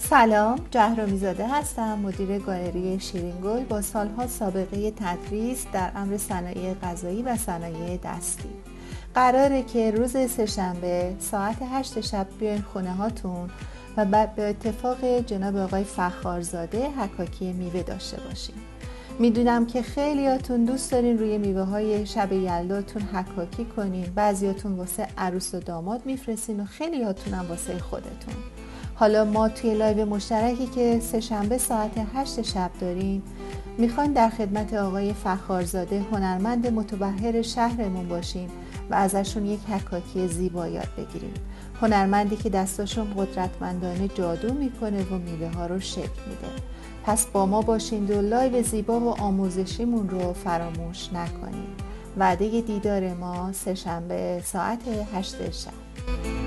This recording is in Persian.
سلام، جهرمی‌زاده هستم، مدیر گالری شیرین گل با سالها سابقه تدریس در امر صنایع غذایی و صنایع دستی. قراره که روز سه‌شنبه ساعت 8 شب بیاین خونه هاتون و به اتفاق جناب آقای فخارزاده حکاکی میوه داشته باشیم. میدونم که خیلیاتون دوست دارین روی میوه های شب یلداتون حکاکی کنین، بعضیاتون واسه عروس و داماد میفرستین و خیلیاتون هم واسه خودتون. حالا ما توی لایو مشترکی که سه‌شنبه ساعت 8 شب داریم میخوایم در خدمت آقای فخارزاده هنرمند متبحر شهرمون باشیم و ازشون یک حکاکی زیبا یاد بگیریم. هنرمندی که دستاشون قدرتمندانه جادو میکنه و میوه ها رو شکل میده. پس با ما باشین و لایو زیبا و آموزشیمون رو فراموش نکنیم. وعده دیدار ما سه‌شنبه ساعت 8 شب.